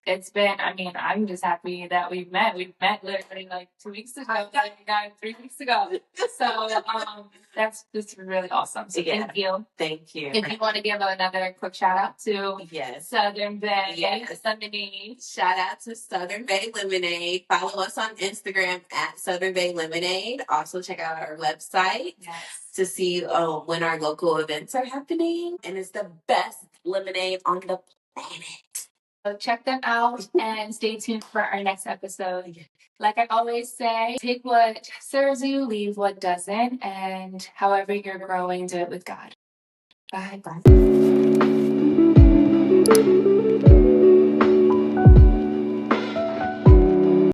Speaker 2: It's been, I'm just happy that we met. We met literally like 2 weeks ago, 3 weeks ago. So that's just really awesome. So yeah. Thank you.
Speaker 3: Thank you.
Speaker 2: If you want to give another quick shout out to Southern Bay Lemonade.
Speaker 3: Shout out to Southern Bay Lemonade. Follow us on Instagram at Southern Bay Lemonade. Also check out our website to see when our local events are happening. And it's the best lemonade on the planet.
Speaker 2: So check them out and stay tuned for our next episode. Like I always say, take what serves you, leave what doesn't, and however you're growing, do it with God. Bye. Bye.